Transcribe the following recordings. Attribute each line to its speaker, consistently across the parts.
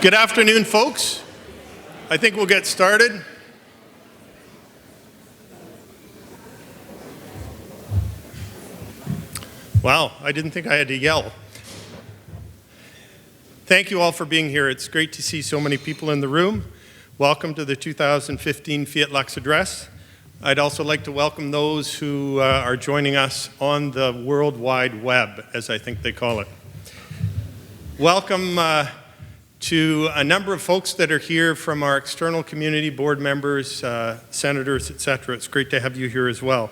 Speaker 1: Good afternoon, folks. I think we'll get started. Wow, I didn't think I had to yell. Thank you all for being here. It's great to see so many people in the room. Welcome to the 2015 Fiat Lux Address. I'd also like to welcome those who are joining us on the World Wide Web, as I think they call it. Welcome to a number of folks that are here from our external community, board members, senators, etc. It's great to have you here as well.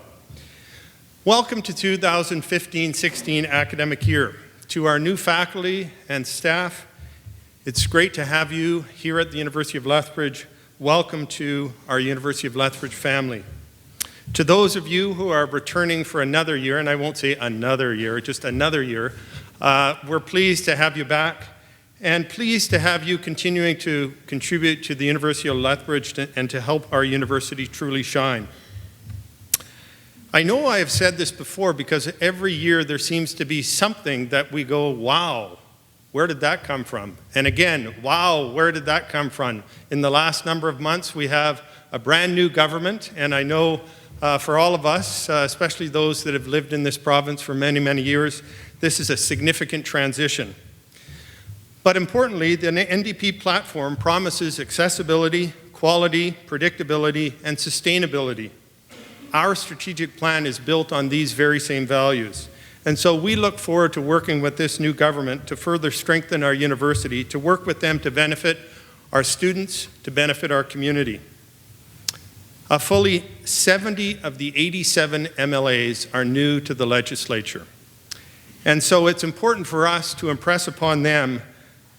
Speaker 1: Welcome to 2015-16 academic year. To our new faculty and staff, it's great to have you here at the University of Lethbridge. Welcome to our University of Lethbridge family. To those of you who are returning for another year, and I won't say another year, just another year, we're pleased to have you back and pleased to have you continuing to contribute to the University of Lethbridge and to help our university truly shine. I know I have said this before because every year there seems to be something that we go, wow, where did that come from? And again, wow, where did that come from? In the last number of months, we have a brand new government, and I know for all of us, especially those that have lived in this province for many, many years, this is a significant transition. But importantly, the NDP platform promises accessibility, quality, predictability, and sustainability. Our strategic plan is built on these very same values. And so we look forward to working with this new government to further strengthen our university, to work with them to benefit our students, to benefit our community. Fully 70 of the 87 MLAs are new to the legislature. And so it's important for us to impress upon them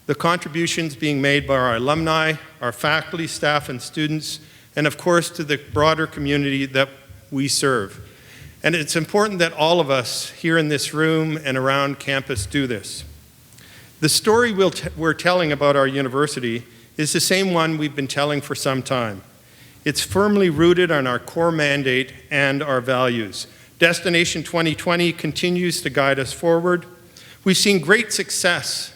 Speaker 1: the contributions being made by our alumni, our faculty, staff, and students, and of course to the broader community that we serve. And it's important that all of us here in this room and around campus do this. The story we're telling about our university is the same one we've been telling for some time. It's firmly rooted on our core mandate and our values. Destination 2020 continues to guide us forward. We've seen great success,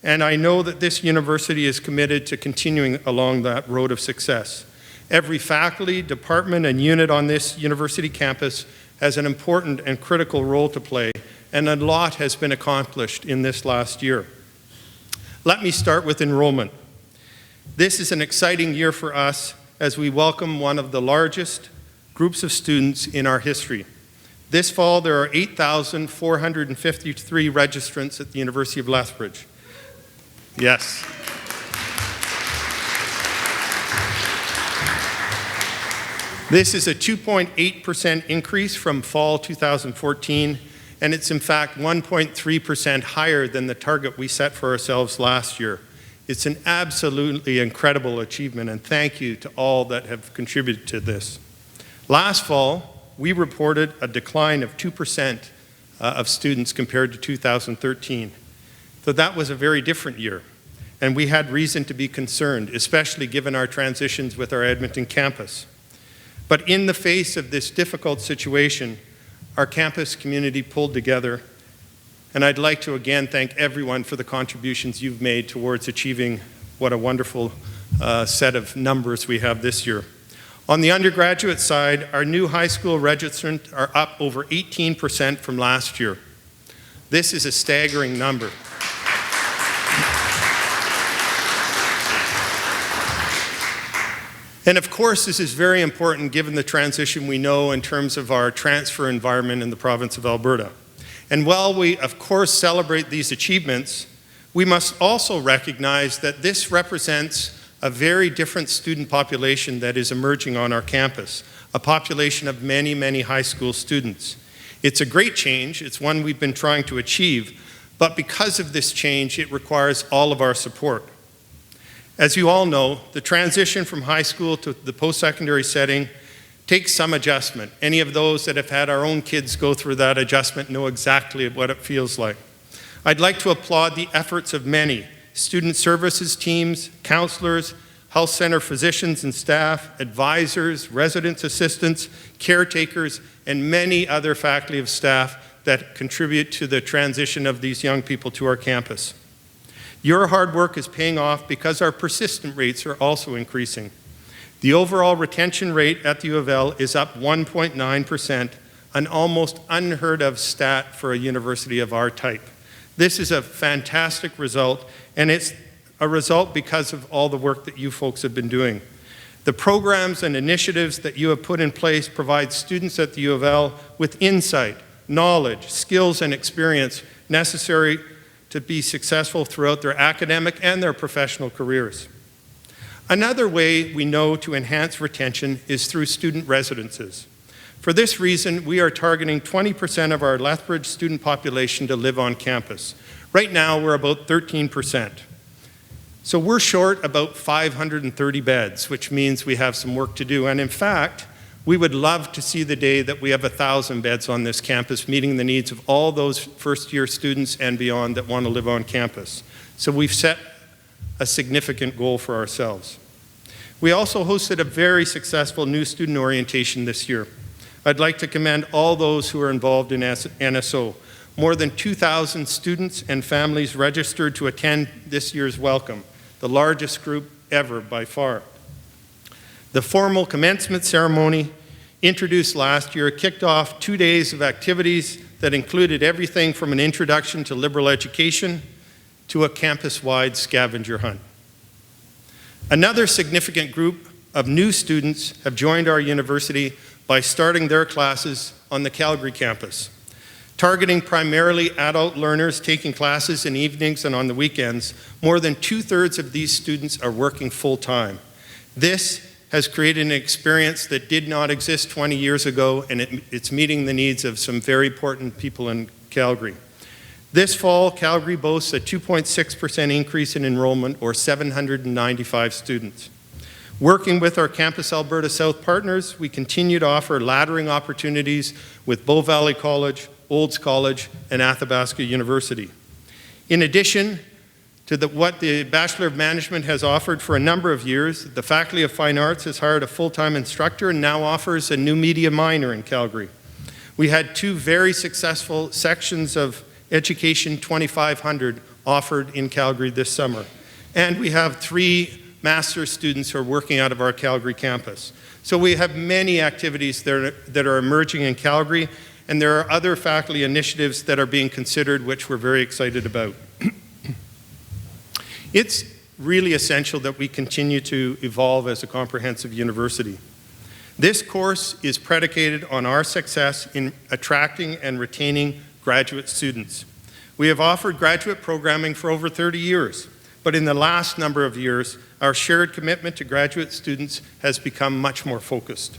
Speaker 1: and I know that this university is committed to continuing along that road of success. Every faculty, department, and unit on this university campus has an important and critical role to play, and a lot has been accomplished in this last year. Let me start with enrollment. This is an exciting year for us as we welcome one of the largest groups of students in our history. This fall, there are 8,453 registrants at the University of Lethbridge. Yes. This is a 2.8% increase from fall 2014, and it's in fact 1.3% higher than the target we set for ourselves last year. It's an absolutely incredible achievement, and thank you to all that have contributed to this. Last fall, we reported a decline of 2% of students compared to 2013. So that was a very different year, and we had reason to be concerned, especially given our transitions with our Edmonton campus. But in the face of this difficult situation, our campus community pulled together, and I'd like to again thank everyone for the contributions you've made towards achieving what a wonderful set of numbers we have this year. On the undergraduate side, our new high school registrants are up over 18% from last year. This is a staggering number. And of course, this is very important given the transition we know in terms of our transfer environment in the province of Alberta. And while we, of course, celebrate these achievements, we must also recognize that this represents a very different student population that is emerging on our campus, a population of many, many high school students. It's a great change. It's one we've been trying to achieve, but because of this change, it requires all of our support. As you all know, the transition from high school to the post-secondary setting takes some adjustment. Any of those that have had our own kids go through that adjustment know exactly what it feels like. I'd like to applaud the efforts of many student services teams, counselors, health center physicians and staff, advisors, residence assistants, caretakers, and many other faculty of staff that contribute to the transition of these young people to our campus. Your hard work is paying off because our persistent rates are also increasing. The overall retention rate at the U of L is up 1.9%, an almost unheard of stat for a university of our type. This is a fantastic result, and it's a result because of all the work that you folks have been doing. The programs and initiatives that you have put in place provide students at the U of L with insight, knowledge, skills, and experience necessary to be successful throughout their academic and their professional careers. Another way we know to enhance retention is through student residences. For this reason, we are targeting 20% of our Lethbridge student population to live on campus. Right now, we're about 13%. So we're short about 530 beds, which means we have some work to do. And in fact, we would love to see the day that we have 1,000 beds on this campus, meeting the needs of all those first-year students and beyond that want to live on campus. So we've set a significant goal for ourselves. We also hosted a very successful new student orientation this year. I'd like to commend all those who are involved in NSO. More than 2,000 students and families registered to attend this year's welcome, the largest group ever by far. The formal commencement ceremony, introduced last year, kicked off 2 days of activities that included everything from an introduction to liberal education to a campus-wide scavenger hunt. Another significant group of new students have joined our university by starting their classes on the Calgary campus. Targeting primarily adult learners taking classes in evenings and on the weekends, more than 2/3 of these students are working full-time. This has created an experience that did not exist 20 years ago, and it's meeting the needs of some very important people in Calgary. This fall, Calgary boasts a 2.6% increase in enrollment, or 795 students. Working with our Campus Alberta South partners, we continue to offer laddering opportunities with Bow Valley College, Olds College, and Athabasca University. In addition to what the Bachelor of Management has offered for a number of years, the Faculty of Fine Arts has hired a full-time instructor and now offers a new media minor in Calgary. We had 2 very successful sections of Education 2500 offered in Calgary this summer. And we have 3 master's students who are working out of our Calgary campus. So we have many activities that are emerging in Calgary, and there are other faculty initiatives that are being considered, which we're very excited about. It's really essential that we continue to evolve as a comprehensive university. This course is predicated on our success in attracting and retaining graduate students. We have offered graduate programming for over 30 years, but in the last number of years, our shared commitment to graduate students has become much more focused.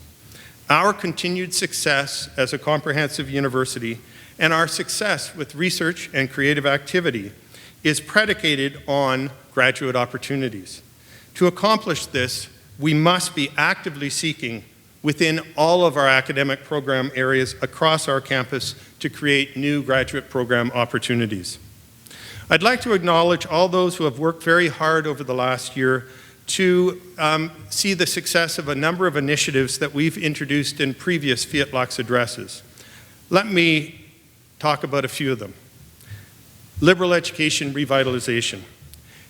Speaker 1: Our continued success as a comprehensive university and our success with research and creative activity is predicated on graduate opportunities. To accomplish this, we must be actively seeking within all of our academic program areas across our campus to create new graduate program opportunities. I'd like to acknowledge all those who have worked very hard over the last year to see the success of a number of initiatives that we've introduced in previous Fiat Lux addresses. Let me talk about a few of them. Liberal education revitalization.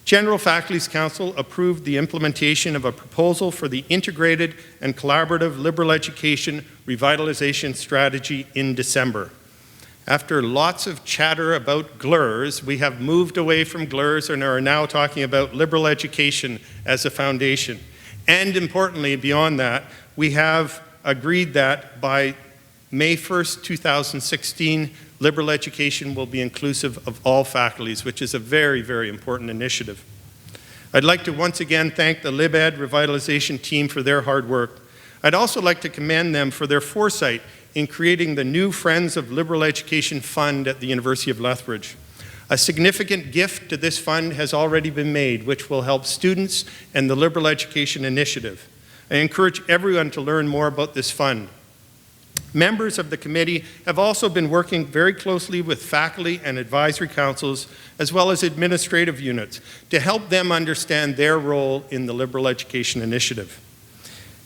Speaker 1: General Faculty's Council approved the implementation of a proposal for the integrated and collaborative liberal education revitalization strategy in December. After lots of chatter about GLERS, we have moved away from GLERS and are now talking about liberal education as a foundation. And importantly, beyond that, we have agreed that by May 1st, 2016, liberal education will be inclusive of all faculties, which is a very, very important initiative. I'd like to once again thank the LibEd revitalization team for their hard work. I'd also like to commend them for their foresight in creating the new Friends of Liberal Education Fund at the University of Lethbridge. A significant gift to this fund has already been made, which will help students and the Liberal Education Initiative. I encourage everyone to learn more about this fund. Members of the committee have also been working very closely with faculty and advisory councils, as well as administrative units, to help them understand their role in the Liberal Education Initiative.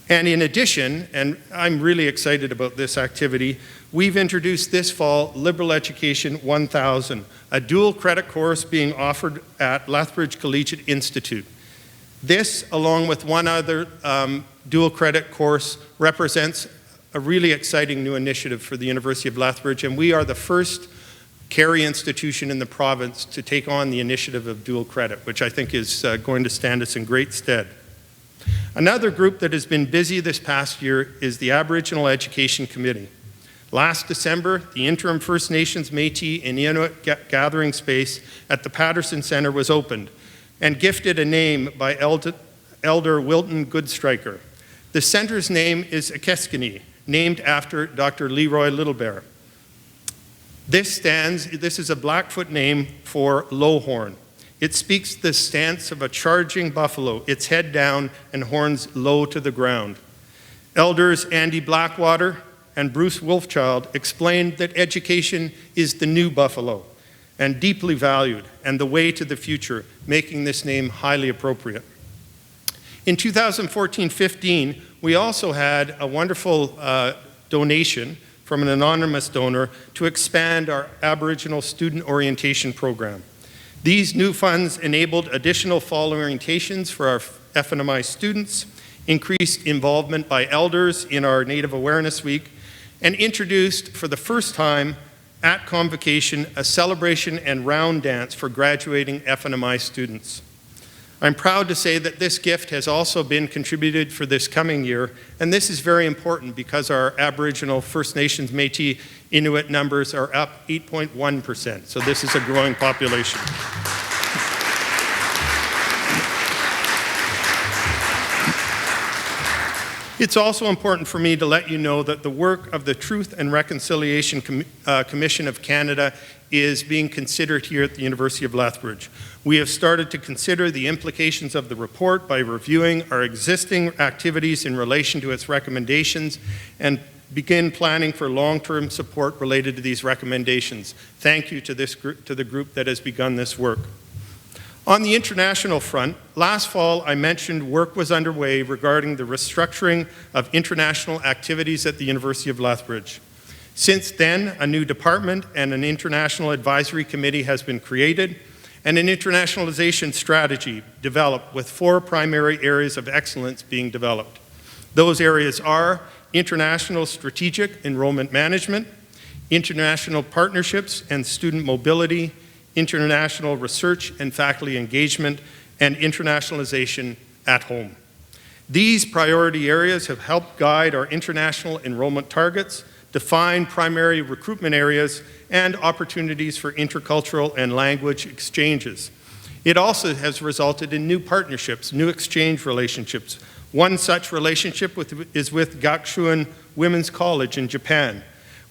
Speaker 1: And in addition, and I'm really excited about this activity, we've introduced this fall Liberal Education 1000, a dual credit course being offered at Lethbridge Collegiate Institute. This, along with one other dual credit course, represents a really exciting new initiative for the University of Lethbridge, and we are the first Carey institution in the province to take on the initiative of dual credit, which I think is going to stand us in great stead. Another group that has been busy this past year is the Aboriginal Education Committee. Last December, the interim First Nations, Métis, and Inuit gathering space at the Patterson Centre was opened and gifted a name by Elder Wilton Goodstriker. The centre's name is Akeskini, named after Dr. Leroy Littlebear. This is a Blackfoot name for lowhorn. It speaks the stance of a charging buffalo, its head down and horns low to the ground. Elders Andy Blackwater and Bruce Wolfchild explained that education is the new buffalo and deeply valued and the way to the future, making this name highly appropriate. In 2014-15, we also had a wonderful donation from an anonymous donor to expand our Aboriginal student orientation program. These new funds enabled additional fall orientations for our FNMI students, increased involvement by elders in our Native Awareness Week, and introduced for the first time at convocation a celebration and round dance for graduating FNMI students. I'm proud to say that this gift has also been contributed for this coming year, and this is very important because our Aboriginal, First Nations, Métis, Inuit numbers are up 8.1%, so this is a growing population. It's also important for me to let you know that the work of the Truth and Reconciliation Commission of Canada is being considered here at the University of Lethbridge. We have started to consider the implications of the report by reviewing our existing activities in relation to its recommendations and begin planning for long-term support related to these recommendations. Thank you to the group that has begun this work. On the international front, last fall I mentioned work was underway regarding the restructuring of international activities at the University of Lethbridge. Since then, a new department and an international advisory committee has been created, and an internationalization strategy developed with 4 primary areas of excellence being developed. Those areas are international strategic enrollment management, international partnerships and student mobility, international research and faculty engagement, and internationalization at home. These priority areas have helped guide our international enrollment targets, define primary recruitment areas, and opportunities for intercultural and language exchanges. It also has resulted in new partnerships, new exchange relationships. One such relationship is with Gakushuin Women's College in Japan,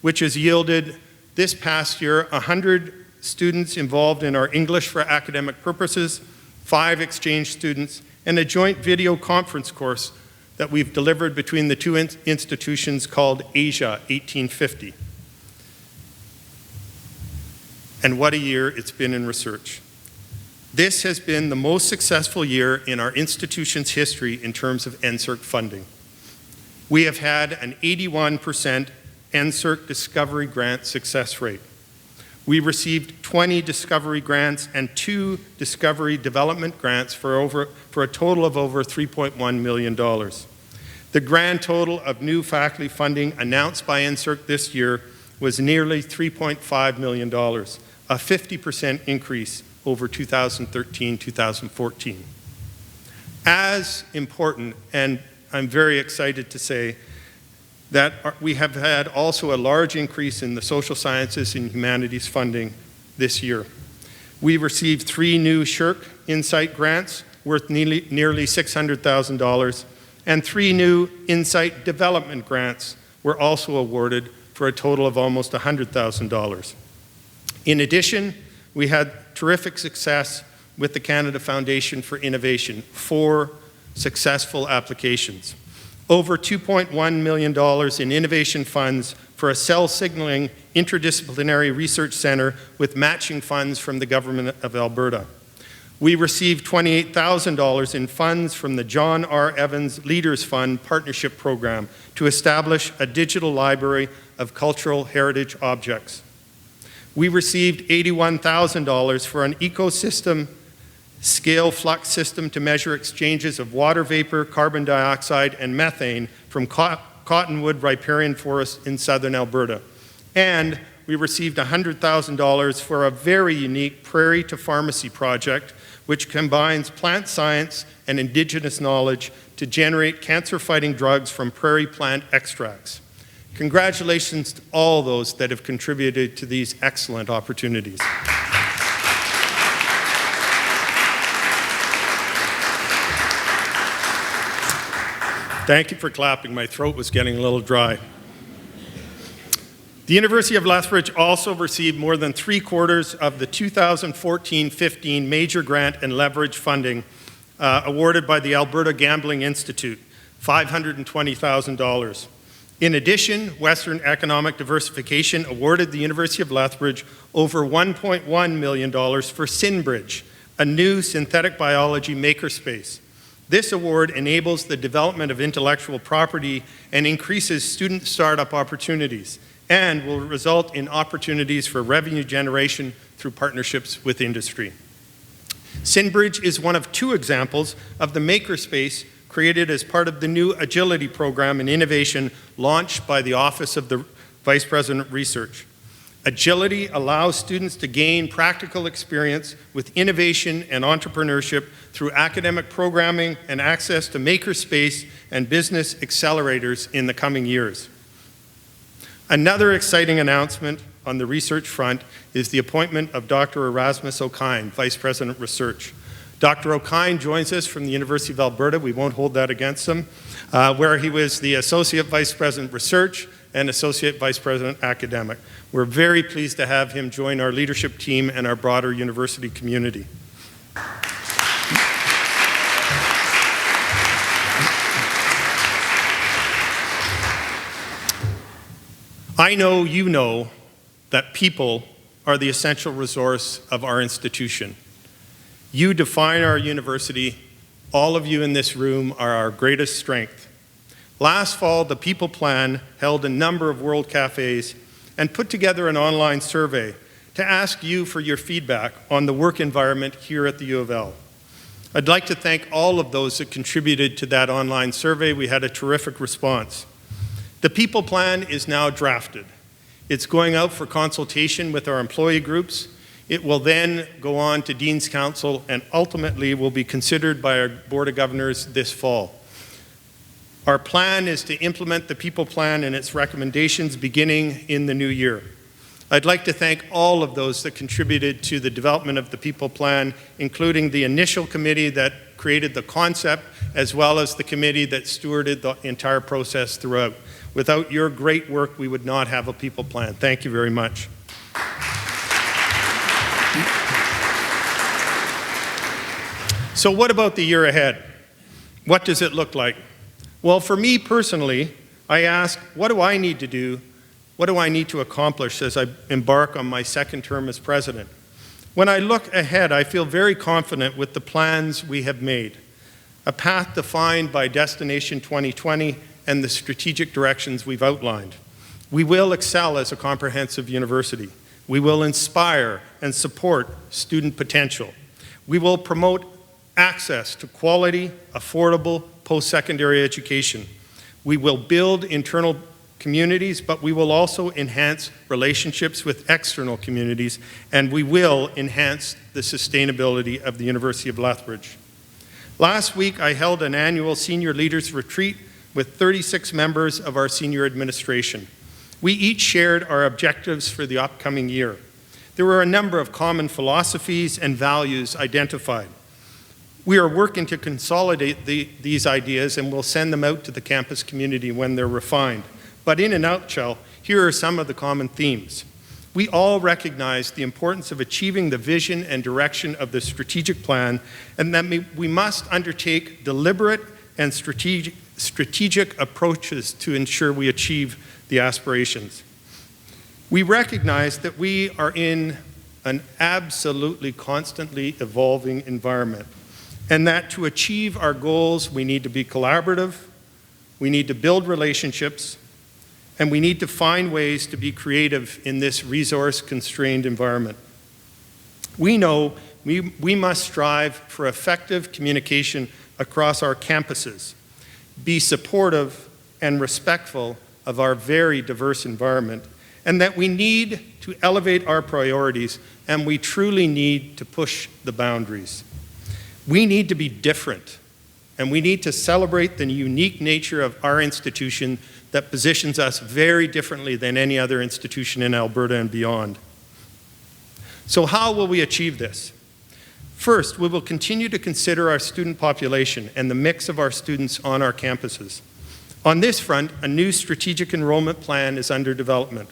Speaker 1: which has yielded this past year 100 students involved in our English for academic purposes, 5 exchange students, and a joint video conference course that we've delivered between the 2 institutions called Asia 1850. And what a year it's been in research. This has been the most successful year in our institution's history in terms of NSERC funding. We have had an 81% NSERC Discovery Grant success rate. We received 20 Discovery grants and 2 Discovery Development grants for a total of over $3.1 million. The grand total of new faculty funding announced by NSERC this year was nearly $3.5 million, a 50% increase over 2013-2014. As important, and I'm very excited to say, that we have had also a large increase in the social sciences and humanities funding this year. We received 3 new SHIRK Insight grants worth nearly $600,000, and 3 new Insight Development grants were also awarded for a total of almost $100,000. In addition, we had terrific success with the Canada Foundation for Innovation, 4 successful applications. Over $2.1 million in innovation funds for a cell signaling interdisciplinary research center with matching funds from the Government of Alberta. We received $28,000 in funds from the John R. Evans Leaders Fund Partnership Program to establish a digital library of cultural heritage objects. We received $81,000 for an ecosystem scale flux system to measure exchanges of water vapor, carbon dioxide, and methane from cottonwood riparian forests in southern Alberta. And we received $100,000 for a very unique prairie to pharmacy project, which combines plant science and indigenous knowledge to generate cancer-fighting drugs from prairie plant extracts. Congratulations to all those that have contributed to these excellent opportunities. Thank you for clapping. My throat was getting a little dry. The University of Lethbridge also received more than 3/4 of the 2014-15 major grant and leverage funding awarded by the Alberta Gambling Institute, $520,000. In addition, Western Economic Diversification awarded the University of Lethbridge over $1.1 million for SynBridge, a new synthetic biology makerspace. This award enables the development of intellectual property and increases student startup opportunities, and will result in opportunities for revenue generation through partnerships with industry. SynBridge is one of 2 examples of the makerspace created as part of the new Agility Program and Innovation launched by the Office of the Vice President Research. Agility allows students to gain practical experience with innovation and entrepreneurship through academic programming and access to makerspace and business accelerators in the coming years. Another exciting announcement on the research front is the appointment of Dr. Erasmus O'Kine, Vice President Research. Dr. O'Kine joins us from the University of Alberta. We won't hold that against him, where he was the Associate Vice President Research and Associate Vice President Academic. We're very pleased to have him join our leadership team and our broader university community. I know you know that people are the essential resource of our institution. You define our university. All of you in this room are our greatest strength. Last fall, the People Plan held a number of World Cafes and put together an online survey to ask you for your feedback on the work environment here at the U of L. I'd like to thank all of those that contributed to that online survey. We had a terrific response. The People Plan is now drafted. It's going out for consultation with our employee groups. It will then go on to Dean's Council and ultimately will be considered by our Board of Governors this fall. Our plan is to implement the People Plan and its recommendations beginning in the new year. I'd like to thank all of those that contributed to the development of the People Plan, including the initial committee that created the concept, as well as the committee that stewarded the entire process throughout. Without your great work, we would not have a People Plan. Thank you very much. So what about the year ahead? What does it look like? Well, for me personally, I ask, what do I need to do? What do I need to accomplish as I embark on my second term as president? When I look ahead, I feel very confident with the plans we have made, a path defined by Destination 2020 and the strategic directions we've outlined. We will excel as a comprehensive university. We will inspire and support student potential. We will promote access to quality, affordable, post-secondary education. We will build internal communities, but we will also enhance relationships with external communities, and we will enhance the sustainability of the University of Lethbridge. Last week, I held an annual senior leaders retreat with 36 members of our senior administration. We each shared our objectives for the upcoming year. There were a number of common philosophies and values identified. We are working to consolidate these ideas, and we'll send them out to the campus community when they're refined. But in a nutshell, here are some of the common themes. We all recognize the importance of achieving the vision and direction of the strategic plan, and that we must undertake deliberate and strategic approaches to ensure we achieve the aspirations. We recognize that we are in an absolutely constantly evolving environment, and that to achieve our goals, we need to be collaborative, we need to build relationships, and we need to find ways to be creative in this resource-constrained environment. We know we must strive for effective communication across our campuses, be supportive and respectful of our very diverse environment, and that we need to elevate our priorities, and we truly need to push the boundaries. We need to be different, and we need to celebrate the unique nature of our institution that positions us very differently than any other institution in Alberta and beyond. So how will we achieve this? First, we will continue to consider our student population and the mix of our students on our campuses. On this front, a new strategic enrollment plan is under development.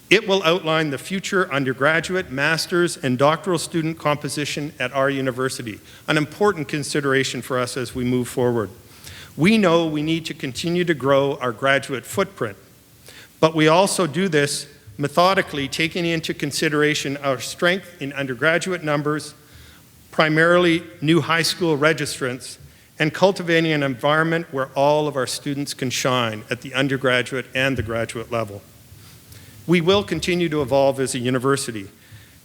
Speaker 1: It will outline the future undergraduate, master's, and doctoral student composition at our university, an important consideration for us as we move forward. We know we need to continue to grow our graduate footprint, but we also do this methodically, taking into consideration our strength in undergraduate numbers, primarily new high school registrants, and cultivating an environment where all of our students can shine at the undergraduate and the graduate level. We will continue to evolve as a university,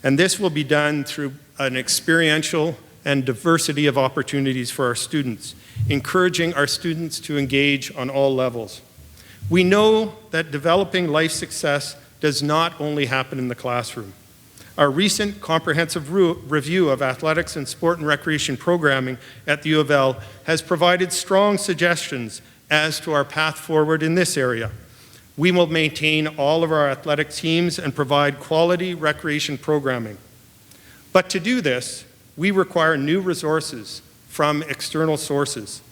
Speaker 1: and this will be done through an experiential and diversity of opportunities for our students, encouraging our students to engage on all levels. We know that developing life success does not only happen in the classroom. Our recent comprehensive review of athletics and sport and recreation programming at the U of L has provided strong suggestions as to our path forward in this area. We will maintain all of our athletic teams and provide quality recreation programming. But to do this, we require new resources from external sources.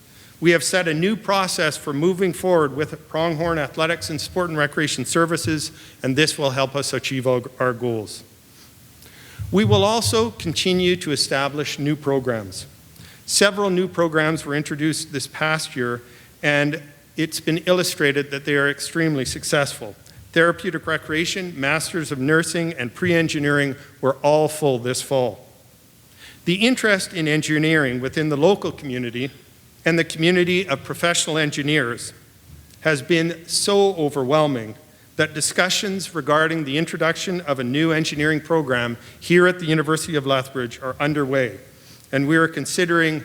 Speaker 1: We have set a new process for moving forward with Pronghorn Athletics and Sport and Recreation Services, and this will help us achieve our goals. We will also continue to establish new programs. Several new programs were introduced this past year, and it's been illustrated that they are extremely successful. Therapeutic Recreation, Masters of Nursing, and Pre-Engineering were all full this fall. The interest in engineering within the local community and the community of professional engineers has been so overwhelming that discussions regarding the introduction of a new engineering program here at the University of Lethbridge are underway, and we are considering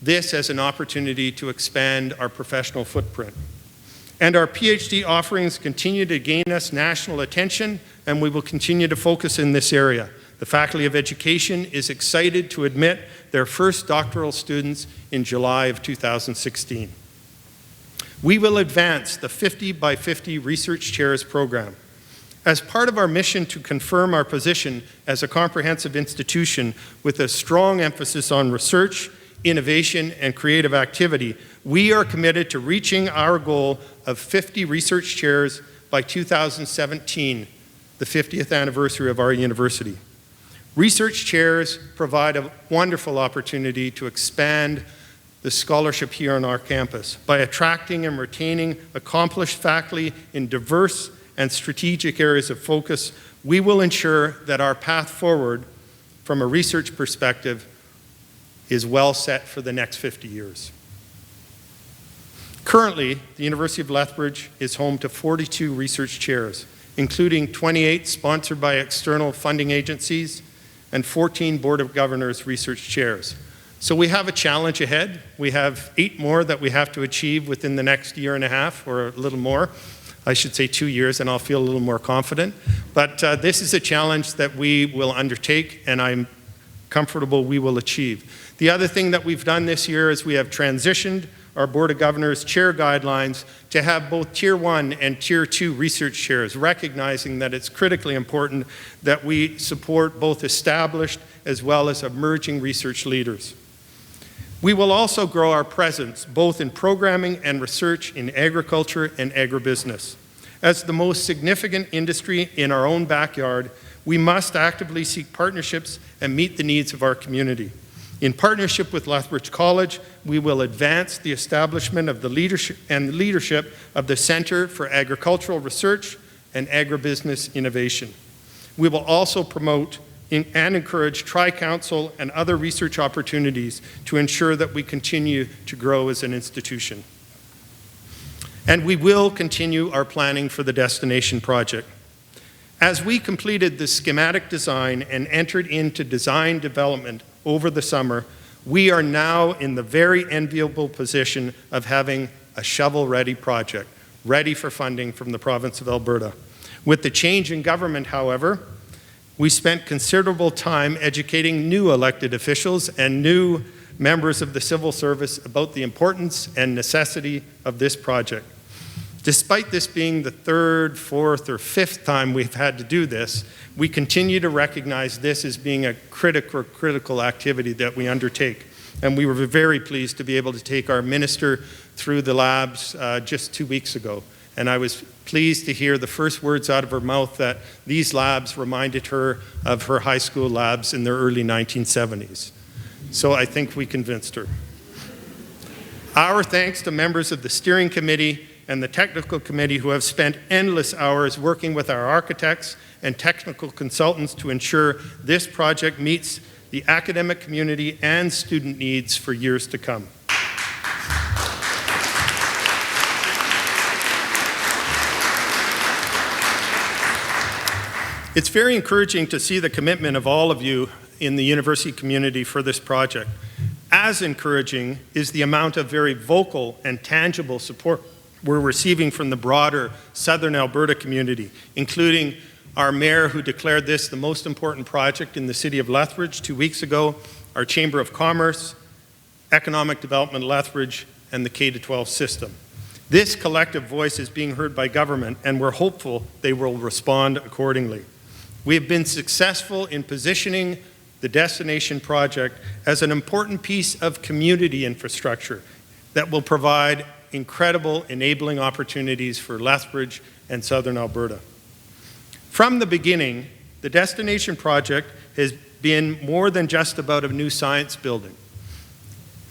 Speaker 1: this as an opportunity to expand our professional footprint. And our PhD offerings continue to gain us national attention, and we will continue to focus in this area. The Faculty of Education is excited to admit their first doctoral students in July of 2016. We will advance the 50 by 50 Research Chairs program. As part of our mission to confirm our position as a comprehensive institution with a strong emphasis on research, innovation, and creative activity, we are committed to reaching our goal of 50 research chairs by 2017, the 50th anniversary of our university. Research chairs provide a wonderful opportunity to expand the scholarship here on our campus by attracting and retaining accomplished faculty in diverse and strategic areas of focus. We will ensure that our path forward from a research perspective is well set for the next 50 years. Currently, the University of Lethbridge is home to 42 research chairs, including 28 sponsored by external funding agencies and 14 Board of Governors research chairs. So we have a challenge ahead. We have 8 more that we have to achieve within the next year and a half, or a little more. I should say 2 years, and I'll feel a little more confident. But this is a challenge that we will undertake, and I'm comfortable we will achieve. The other thing that we've done this year is we have transitioned our Board of Governors chair guidelines to have both Tier 1 and Tier 2 research chairs, recognizing that it's critically important that we support both established as well as emerging research leaders. We will also grow our presence both in programming and research in agriculture and agribusiness. As the most significant industry in our own backyard, we must actively seek partnerships and meet the needs of our community. In partnership with Lethbridge College, we will advance the establishment of the leadership of the Centre for Agricultural Research and Agribusiness Innovation. We will also promote and encourage tri-council and other research opportunities to ensure that we continue to grow as an institution. And we will continue our planning for the destination project. As we completed the schematic design and entered into design development over the summer, we are now in the very enviable position of having a shovel-ready project, ready for funding from the province of Alberta. With the change in government, however, we spent considerable time educating new elected officials and new members of the civil service about the importance and necessity of this project. Despite this being the third, fourth, or fifth time we've had to do this, we continue to recognize this as being a critical activity that we undertake. And we were very pleased to be able to take our minister through the labs just 2 weeks ago. And I was pleased to hear the first words out of her mouth that these labs reminded her of her high school labs in the early 1970s. So I think we convinced her. Our thanks to members of the steering committee and the technical committee who have spent endless hours working with our architects and technical consultants to ensure this project meets the academic community and student needs for years to come. It's very encouraging to see the commitment of all of you in the university community for this project. As encouraging is the amount of very vocal and tangible support we're receiving from the broader Southern Alberta community, including our mayor who declared this the most important project in the city of Lethbridge 2 weeks ago, our Chamber of Commerce, Economic Development Lethbridge, and the K-12 system. This collective voice is being heard by government, and we're hopeful they will respond accordingly. We have been successful in positioning the destination project as an important piece of community infrastructure that will provide incredible enabling opportunities for Lethbridge and Southern Alberta. From the beginning, the destination project has been more than just about a new science building.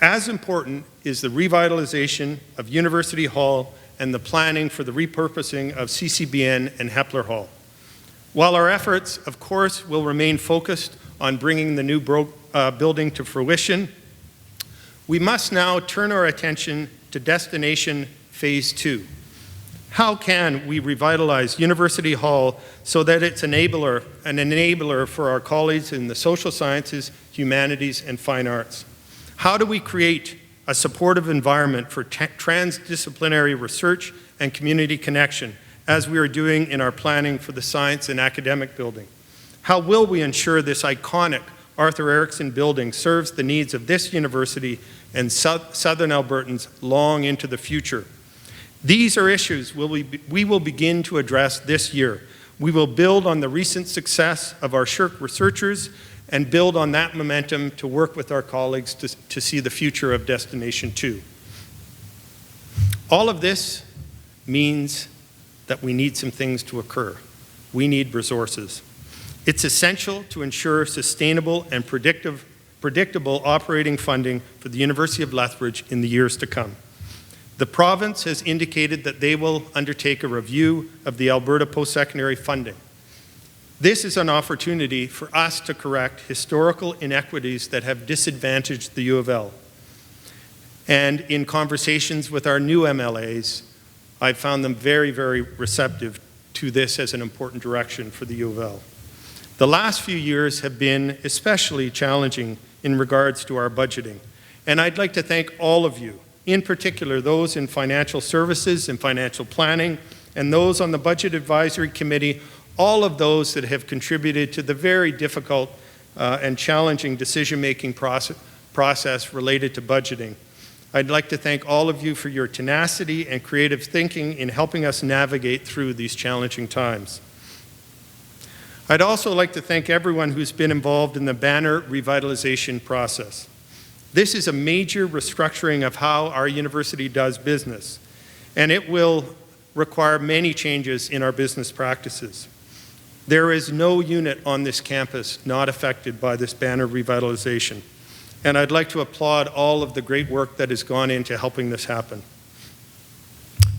Speaker 1: As important is the revitalization of University Hall and the planning for the repurposing of CCBN and Hepler Hall. While our efforts, of course, will remain focused on bringing the new building to fruition, we must now turn our attention to Destination Phase 2. How can we revitalize University Hall so that it's an enabler for our colleagues in the social sciences, humanities, and fine arts? How do we create a supportive environment for transdisciplinary research and community connection, as we are doing in our planning for the science and academic building? How will we ensure this iconic Arthur Erickson building serves the needs of this university and Southern Albertans long into the future? These are issues we will begin to address this year. We will build on the recent success of our SSHRC researchers and build on that momentum to work with our colleagues to see the future of Destination 2. All of this means that we need some things to occur. We need resources. It's essential to ensure sustainable and predictable operating funding for the University of Lethbridge in the years to come. The province has indicated that they will undertake a review of the Alberta post-secondary funding. This is an opportunity for us to correct historical inequities that have disadvantaged the U of L. And in conversations with our new MLAs, I've found them very, very receptive to this as an important direction for the U of L. The last few years have been especially challenging in regards to our budgeting. And I'd like to thank all of you, in particular those in financial services and financial planning, and those on the Budget Advisory Committee, all of those that have contributed to the very difficult and challenging decision-making process related to budgeting. I'd like to thank all of you for your tenacity and creative thinking in helping us navigate through these challenging times. I'd also like to thank everyone who's been involved in the banner revitalization process. This is a major restructuring of how our university does business, and it will require many changes in our business practices. There is no unit on this campus not affected by this banner revitalization, and I'd like to applaud all of the great work that has gone into helping this happen.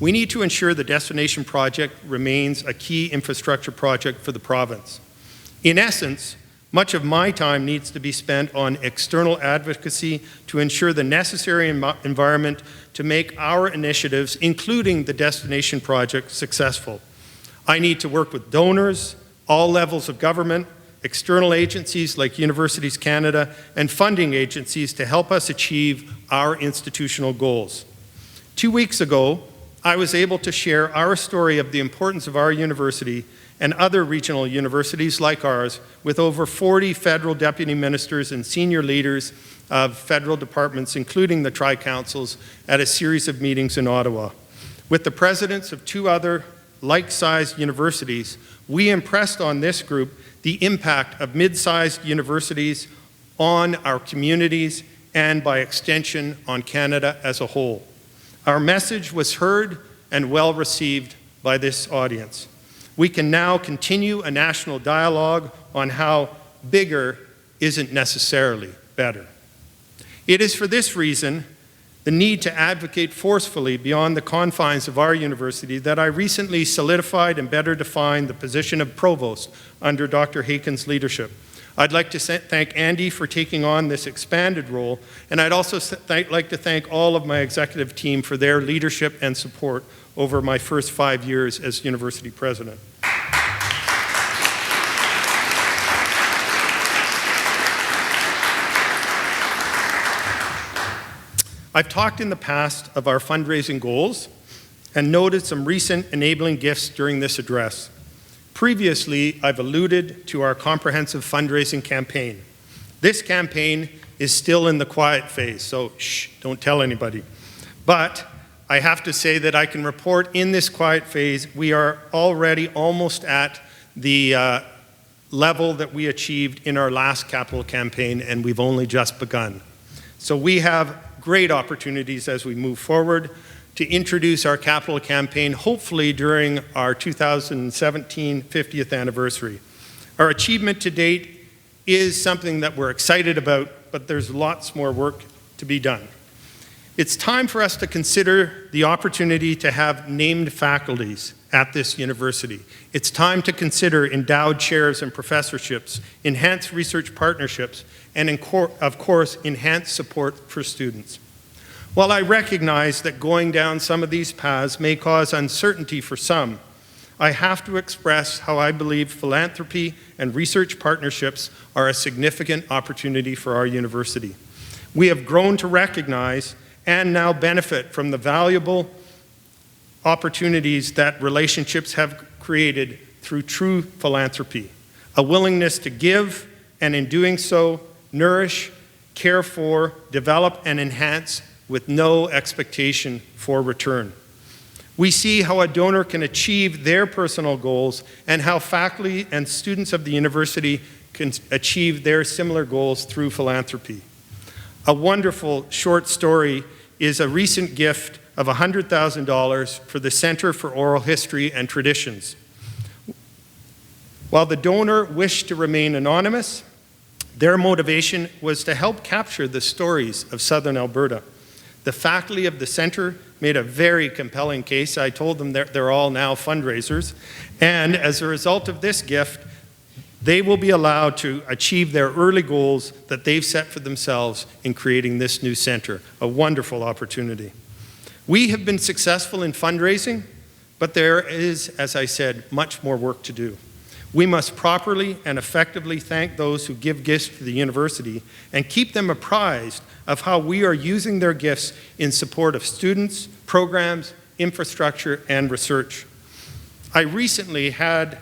Speaker 1: We need to ensure the destination project remains a key infrastructure project for the province. In essence, Much of my time needs to be spent on external advocacy to ensure the necessary environment to make our initiatives, including the Destination Project, successful. I need to work with donors, all levels of government, external agencies like Universities Canada, and funding agencies to help us achieve our institutional goals. 2 weeks ago, I was able to share our story of the importance of our university and other regional universities like ours with over 40 federal deputy ministers and senior leaders of federal departments, including the Tri-Councils, at a series of meetings in Ottawa. With the presidents of 2 other like-sized universities, we impressed on this group the impact of mid-sized universities on our communities and, by extension, on Canada as a whole. Our message was heard and well received by this audience. We can now continue a national dialogue on how bigger isn't necessarily better. It is for this reason, the need to advocate forcefully beyond the confines of our university, that I recently solidified and better defined the position of provost under Dr. Haken's leadership. I'd like to thank Andy for taking on this expanded role, and I'd also like to thank all of my executive team for their leadership and support over my first 5 years as university president. I've talked in the past of our fundraising goals and noted some recent enabling gifts during this address. Previously, I've alluded to our comprehensive fundraising campaign. This campaign is still in the quiet phase, so shh, don't tell anybody. But I have to say that I can report in this quiet phase, we are already almost at the level that we achieved in our last capital campaign, and we've only just begun. So we have great opportunities as we move forward to introduce our capital campaign, hopefully during our 2017 50th anniversary. Our achievement to date is something that we're excited about, but there's lots more work to be done. It's time for us to consider the opportunity to have named faculties at this university. It's time to consider endowed chairs and professorships, enhanced research partnerships, and of course, enhanced support for students. While I recognize that going down some of these paths may cause uncertainty for some, I have to express how I believe philanthropy and research partnerships are a significant opportunity for our university. We have grown to recognize and now benefit from the valuable opportunities that relationships have created through true philanthropy, a willingness to give, and in doing so, nourish, care for, develop, and enhance with no expectation for return. We see how a donor can achieve their personal goals and how faculty and students of the university can achieve their similar goals through philanthropy. A wonderful short story is a recent gift of $100,000 for the Center for Oral History and Traditions. While the donor wished to remain anonymous, their motivation was to help capture the stories of Southern Alberta. The faculty of the center made a very compelling case. I told them they're all now fundraisers. And as a result of this gift, they will be allowed to achieve their early goals that they've set for themselves in creating this new center. A wonderful opportunity. We have been successful in fundraising, but there is, as I said, much more work to do. We must properly and effectively thank those who give gifts to the university and keep them apprised of how we are using their gifts in support of students, programs, infrastructure, and research. I recently had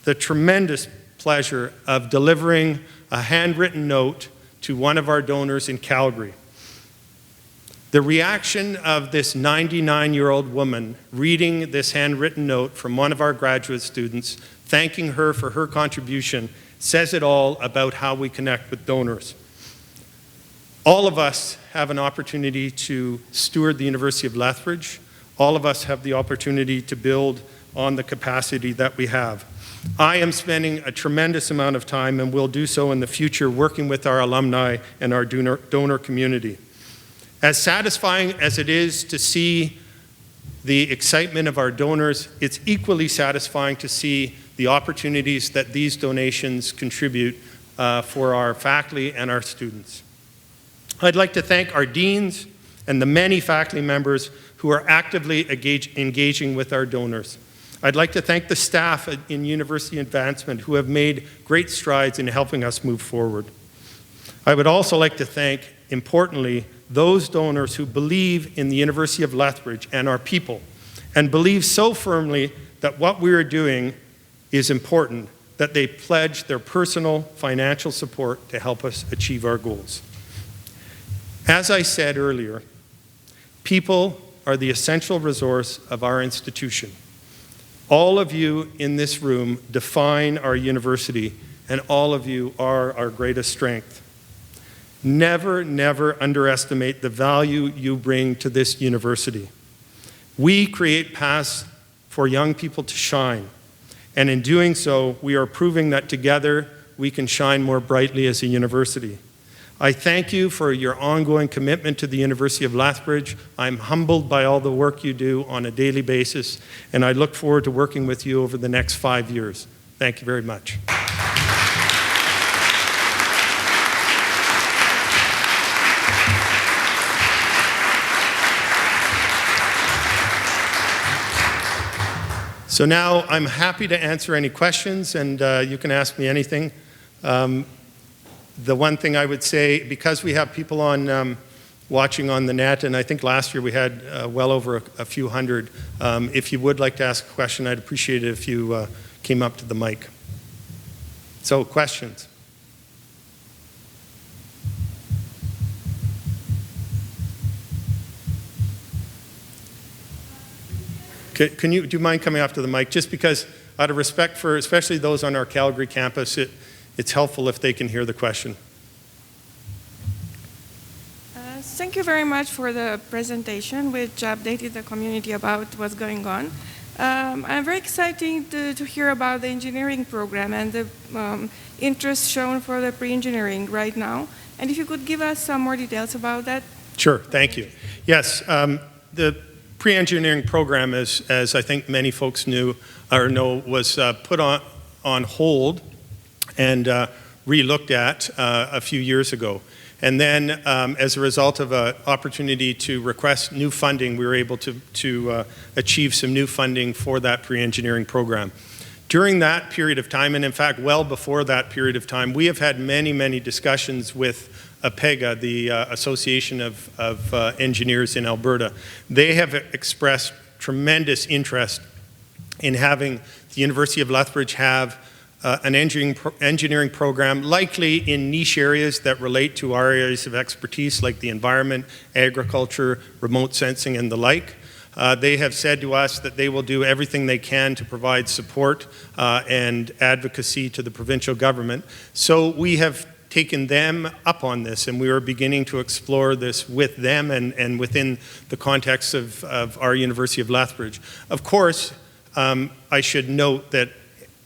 Speaker 1: the tremendous pleasure of delivering a handwritten note to one of our donors in Calgary. The reaction of this 99-year-old woman reading this handwritten note from one of our graduate students, thanking her for her contribution, says it all about how we connect with donors. All of us have an opportunity to steward the University of Lethbridge. All of us have the opportunity to build on the capacity that we have. I am spending a tremendous amount of time, and will do so in the future, working with our alumni and our donor community. As satisfying as it is to see the excitement of our donors, it's equally satisfying to see the opportunities that these donations contribute for our faculty and our students. I'd like to thank our deans and the many faculty members who are actively engaging with our donors. I'd like to thank the staff in University Advancement who have made great strides in helping us move forward. I would also like to thank, importantly, those donors who believe in the University of Lethbridge and our people, and believe so firmly that what we are doing is important that they pledge their personal financial support to help us achieve our goals. As I said earlier, people are the essential resource of our institution. All of you in this room define our university, and all of you are our greatest strength. Never, never underestimate the value you bring to this university. We create paths for young people to shine, and in doing so, we are proving that together we can shine more brightly as a university. I thank you for your ongoing commitment to the University of Lethbridge. I'm humbled by all the work you do on a daily basis, and I look forward to working with you over the next 5 years. Thank you very much. So now I'm happy to answer any questions, and you can ask me anything. The one thing I would say, because we have people on watching on the net, and I think last year we had well over a few hundred, if you would like to ask a question, I'd appreciate it if you came up to the mic. So, questions? Do you mind coming up to the mic? Just because, out of respect for especially those on our Calgary campus, it's helpful if they can hear the question.
Speaker 2: Thank you very much for the presentation, which updated the community about what's going on. I'm very excited to hear about the engineering program and the interest shown for the pre-engineering right now. And if you could give us some more details about that.
Speaker 1: Sure, thank you. Yes, the pre-engineering program, as I think many folks knew or know, was put on hold and re-looked at a few years ago. And then as a result of an opportunity to request new funding, we were able to achieve some new funding for that pre-engineering program. During that period of time, and in fact well before that period of time, we have had many, many discussions with APEGA, the Association of Engineers in Alberta. They have expressed tremendous interest in having the University of Lethbridge have an engineering program, likely in niche areas that relate to our areas of expertise, like the environment, agriculture, remote sensing, and the like. They have said to us that they will do everything they can to provide support and advocacy to the provincial government. So we have taken them up on this, and we are beginning to explore this with them and within the context of our University of Lethbridge. Of course, I should note that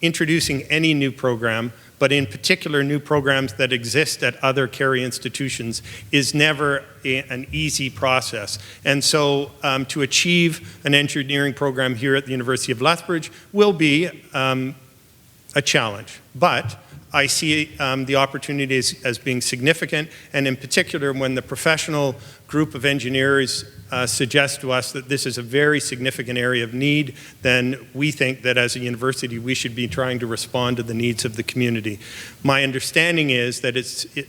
Speaker 1: introducing any new program, but in particular new programs that exist at other Carey institutions, is never an easy process. And so to achieve an engineering program here at the University of Lethbridge will be a challenge. But I see the opportunities as being significant, and in particular when the professional group of engineers suggest to us that this is a very significant area of need, then we think that as a university we should be trying to respond to the needs of the community. My understanding is that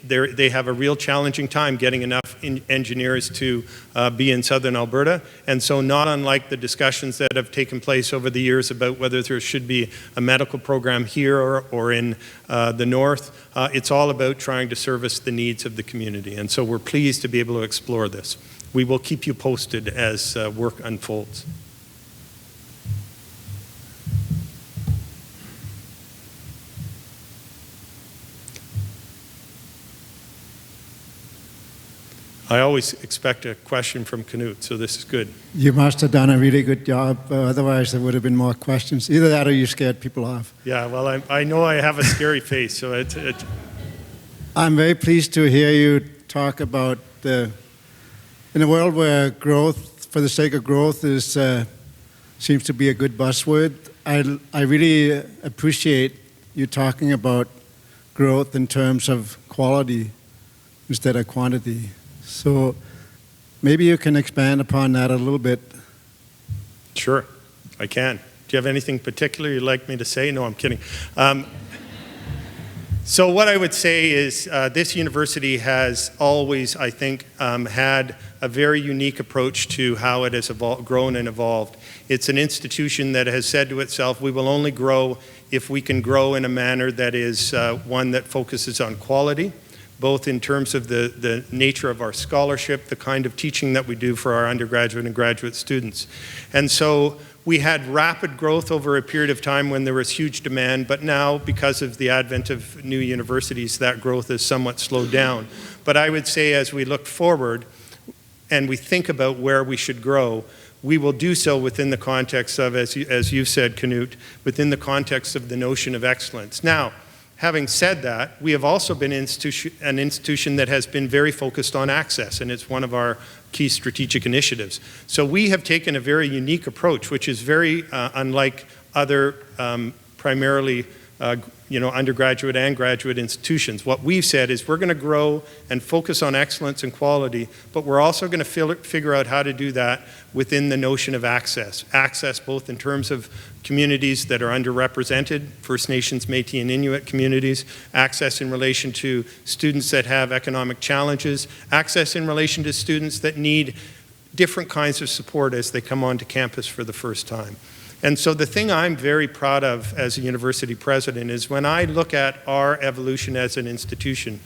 Speaker 1: they have a real challenging time getting enough engineers to be in southern Alberta, and so not unlike the discussions that have taken place over the years about whether there should be a medical program here or in the north, it's all about trying to service the needs of the community, and so we're pleased to be able to explore this. We will keep you posted as work unfolds. I always expect a question from Knut, so this is good.
Speaker 3: You must have done a really good job, otherwise there would have been more questions. Either that or you scared people off.
Speaker 1: Yeah, well, I know I have a scary face, so
Speaker 3: I'm very pleased to hear you talk about in a world where growth for the sake of growth seems to be a good buzzword. I really appreciate you talking about growth in terms of quality instead of quantity. So maybe you can expand upon that a little bit.
Speaker 1: Sure, I can. Do you have anything particular you'd like me to say? No, I'm kidding. So what I would say is this university has always, I think, had a very unique approach to how it has grown and evolved. It's an institution that has said to itself, we will only grow if we can grow in a manner that is one that focuses on quality, both in terms of the nature of our scholarship, the kind of teaching that we do for our undergraduate and graduate students. And so we had rapid growth over a period of time when there was huge demand, but now, because of the advent of new universities, that growth has somewhat slowed down. But I would say as we look forward and we think about where we should grow, we will do so within the context of, as you said, Knut, within the context of the notion of excellence. Now, having said that, we have also been an institution that has been very focused on access, and it's one of our key strategic initiatives. So we have taken a very unique approach, which is very unlike other primarily undergraduate and graduate institutions. What we've said is we're going to grow and focus on excellence and quality, but we're also going to figure out how to do that within the notion of access. Access both in terms of communities that are underrepresented, First Nations, Métis, and Inuit communities, access in relation to students that have economic challenges, access in relation to students that need different kinds of support as they come onto campus for the first time. And so the thing I'm very proud of as a university president is when I look at our evolution as an institution,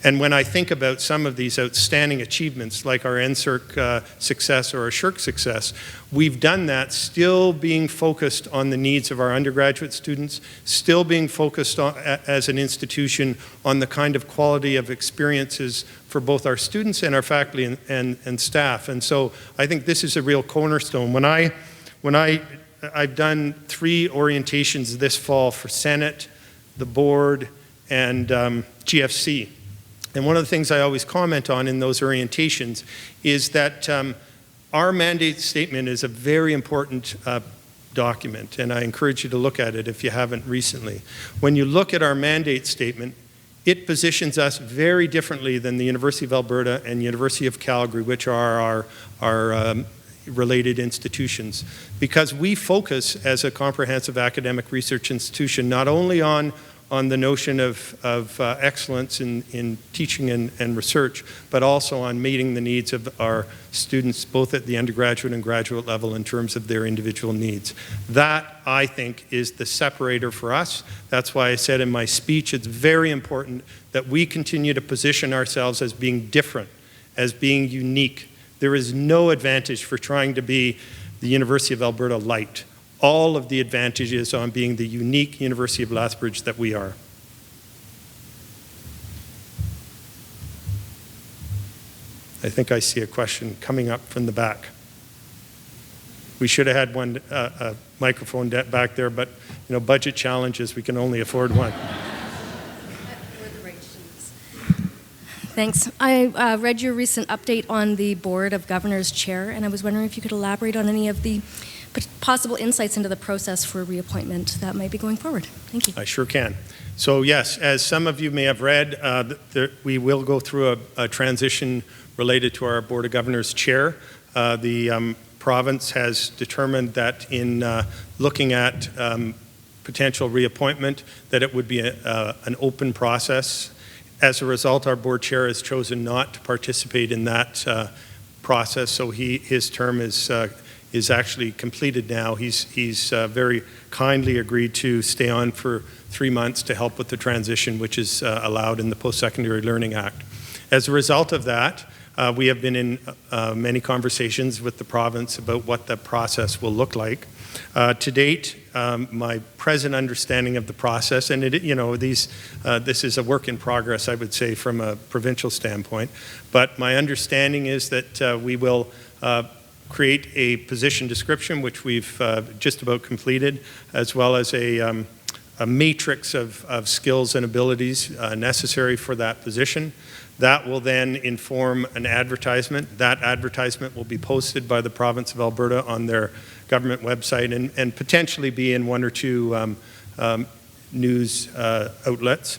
Speaker 1: and when I think about some of these outstanding achievements like our NSERC success or our SHRC success, we've done that still being focused on the needs of our undergraduate students, still being focused on, as an institution on the kind of quality of experiences for both our students and our faculty and staff. And so I think this is a real cornerstone. I've done 3 orientations this fall for Senate, the board, and GFC. And one of the things I always comment on in those orientations is that our mandate statement is a very important document, and I encourage you to look at it if you haven't recently. When you look at our mandate statement, it positions us very differently than the University of Alberta and University of Calgary, which are our related institutions, because we focus as a comprehensive academic research institution not only on the notion of excellence in teaching and research, but also on meeting the needs of our students both at the undergraduate and graduate level in terms of their individual needs. That, I think, is the separator for us. That's why I said in my speech it's very important that we continue to position ourselves as being different, as being unique. There is no advantage for trying to be the University of Alberta light. All of the advantages on being the unique University of Lethbridge that we are. I think I see a question coming up from the back. We should have had one a microphone back there, but budget challenges, we can only afford one.
Speaker 4: Thanks. I read your recent update on the Board of Governors Chair, and I was wondering if you could elaborate on any of the possible insights into the process for reappointment that might be going forward. Thank you.
Speaker 1: I sure can. So yes, as some of you may have read, we will go through a transition related to our Board of Governors Chair. The province has determined that in looking at potential reappointment, that it would be an open process. As a result, our board chair has chosen not to participate in that process, so his term is actually completed now. He's very kindly agreed to stay on for 3 months to help with the transition, which is allowed in the Post-Secondary Learning Act. As a result of that, we have been in many conversations with the province about what the process will look like. To date, my present understanding of the process, and this is a work in progress, I would say, from a provincial standpoint, but my understanding is that we will create a position description, which we've just about completed, as well as a matrix of skills and abilities necessary for that position. That will then inform an advertisement. That advertisement will be posted by the province of Alberta on their government website and potentially be in 1 or 2 news outlets.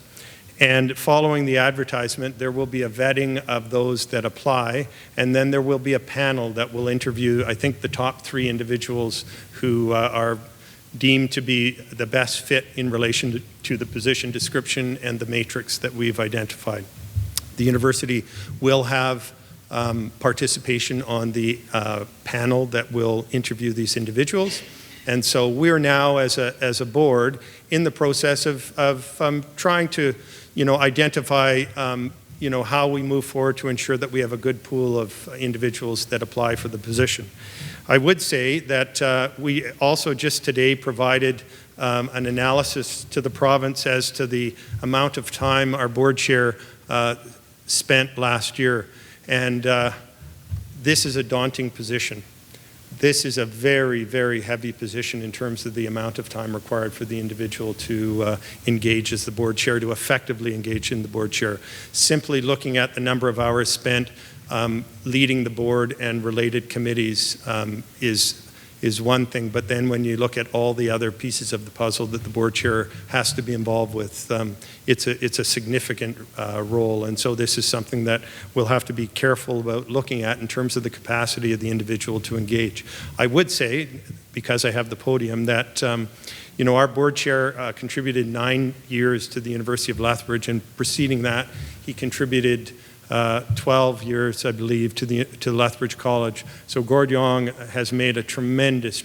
Speaker 1: And following the advertisement, there will be a vetting of those that apply, and then there will be a panel that will interview, I think, the top 3 individuals who are deemed to be the best fit in relation to the position description and the matrix that we've identified. The university will have participation on the panel that will interview these individuals. And so we're now, as a board, in the process of trying to, identify, how we move forward to ensure that we have a good pool of individuals that apply for the position. I would say that we also just today provided an analysis to the province as to the amount of time our board chair spent last year. And this is a daunting position. This is a very, very heavy position in terms of the amount of time required for the individual to engage as the board chair, to effectively engage in the board chair. Simply looking at the number of hours spent leading the board and related committees is one thing, but then when you look at all the other pieces of the puzzle that the board chair has to be involved with, it's a significant role, and so this is something that we'll have to be careful about looking at in terms of the capacity of the individual to engage. I would say, because I have the podium, that our board chair contributed 9 years to the University of Lethbridge, and preceding that, he contributed 12 years, I believe, to Lethbridge College. So Gord Yong has made a tremendous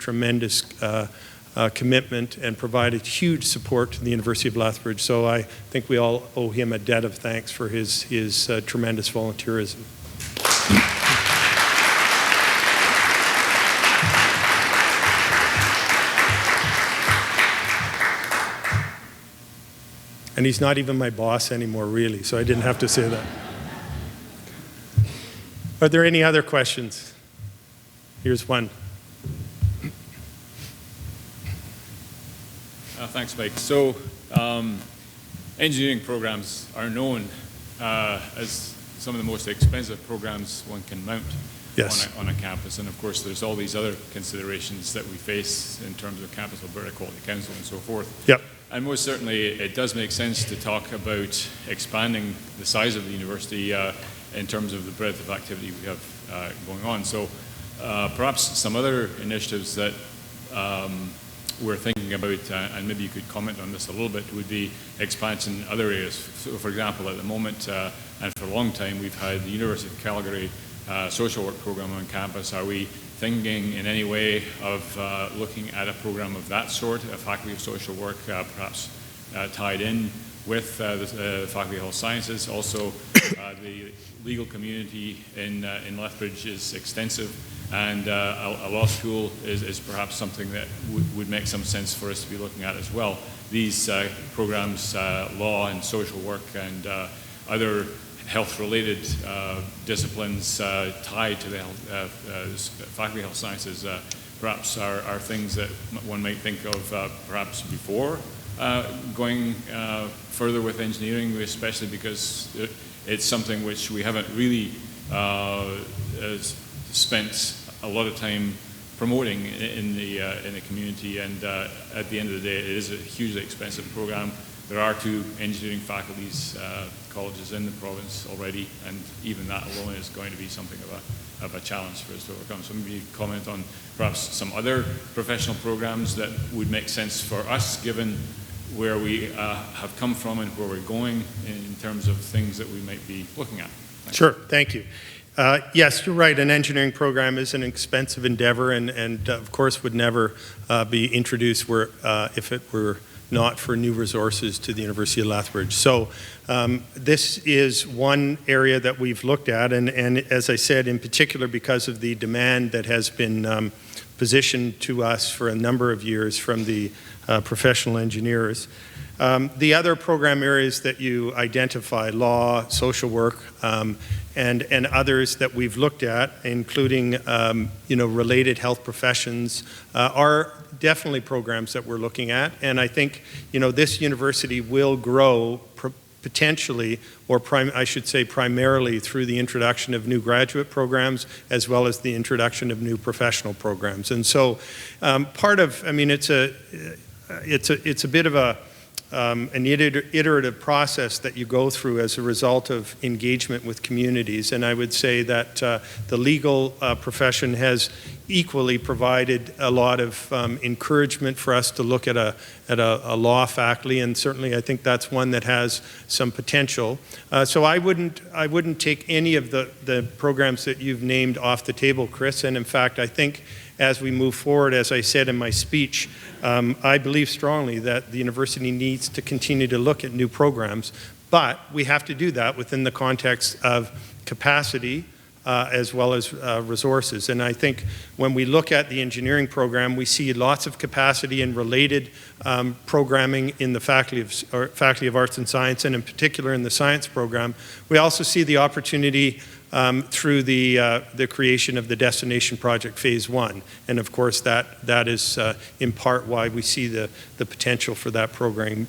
Speaker 1: commitment and provided huge support to the University of Lethbridge. So I think we all owe him a debt of thanks for his tremendous volunteerism. And he's not even my boss anymore, really, so I didn't have to say that. Are there any other questions? Here's one.
Speaker 5: Thanks, Mike. So, engineering programs are known as some of the most expensive programs one can mount. Yes. on a campus. And of course, there's all these other considerations that we face in terms of Campus Alberta Quality Council and so forth.
Speaker 1: Yep.
Speaker 5: And most certainly, it does make sense to talk about expanding the size of the university in terms of the breadth of activity we have going on. So perhaps some other initiatives that we're thinking about, and maybe you could comment on this a little bit, would be expansion in other areas. So for example, at the moment, and for a long time, we've had the University of Calgary social work program on campus. Are we thinking in any way of looking at a program of that sort, a faculty of social work, perhaps tied in with the Faculty of Health Sciences? Also, the legal community in Lethbridge is extensive, and a law school is perhaps something that would make some sense for us to be looking at as well. These programs, law and social work and other health-related disciplines tied to the Faculty of Health Sciences, perhaps are things that one might think of perhaps before going further with engineering, especially because it's something which we haven't really spent a lot of time promoting in the community, and at the end of the day, it is a hugely expensive program. There are 2 engineering faculties, colleges in the province already, and even that alone is going to be something of a challenge for us to overcome. So maybe comment on perhaps some other professional programs that would make sense for us, given where we have come from and where we're going in terms of things that we might be looking at. Thanks.
Speaker 1: Sure, thank you. Yes, you're right. An engineering program is an expensive endeavor, and of course would never be introduced if it were not for new resources to the University of Lethbridge. So this is one area that we've looked at, and as I said, in particular because of the demand that has been positioned to us for a number of years from the professional engineers. The other program areas that you identify, law, social work, and others that we've looked at, including related health professions, are definitely programs that we're looking at. And I think this university will grow potentially, or I should say primarily, through the introduction of new graduate programs as well as the introduction of new professional programs. And so part of, I mean, it's a bit of an iterative process that you go through as a result of engagement with communities. And I would say that the legal profession has equally provided a lot of encouragement for us to look at a law faculty, and certainly I think that's one that has some potential. So I wouldn't take any of the programs that you've named off the table, Chris, and in fact I think as we move forward, as I said in my speech, I believe strongly that the university needs to continue to look at new programs, but we have to do that within the context of capacity as well as resources. And I think when we look at the engineering program, we see lots of capacity and related programming in the Faculty of Arts and Science, and in particular in the science program. We also see the opportunity through the creation of the Destination Project Phase 1. And of course that is in part why we see the potential for that program.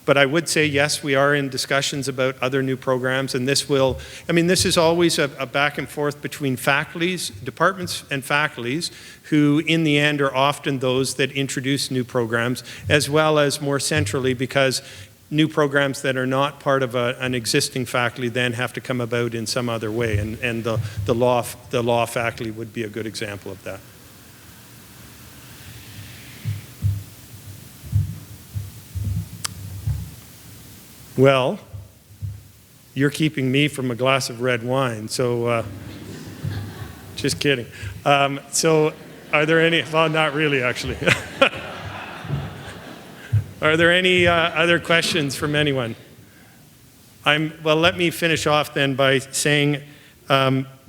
Speaker 1: But I would say, yes, we are in discussions about other new programs, and this is always a back and forth between faculties, departments and faculties, who in the end are often those that introduce new programs, as well as more centrally, because new programs that are not part of an existing faculty then have to come about in some other way, and the law faculty would be a good example of that. Well, you're keeping me from a glass of red wine, so just kidding. So are there any, well, not really actually. Are there any other questions from anyone? Well, let me finish off then by saying,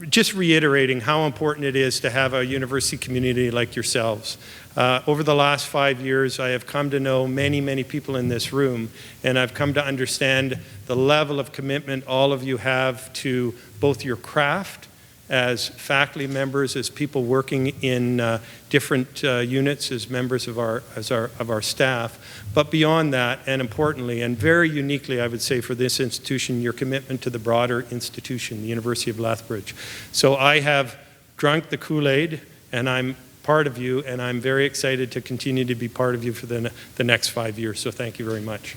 Speaker 1: just reiterating how important it is to have a university community like yourselves. Over the last 5 years, I have come to know many, many people in this room, and I've come to understand the level of commitment all of you have to both your craft as faculty members, as people working in different units, as members of our staff, but beyond that, and importantly, and very uniquely, I would say, for this institution, your commitment to the broader institution, the University of Lethbridge. So I have drunk the Kool-Aid, and I'm part of you, and I'm very excited to continue to be part of you for the next 5 years. So thank you very much.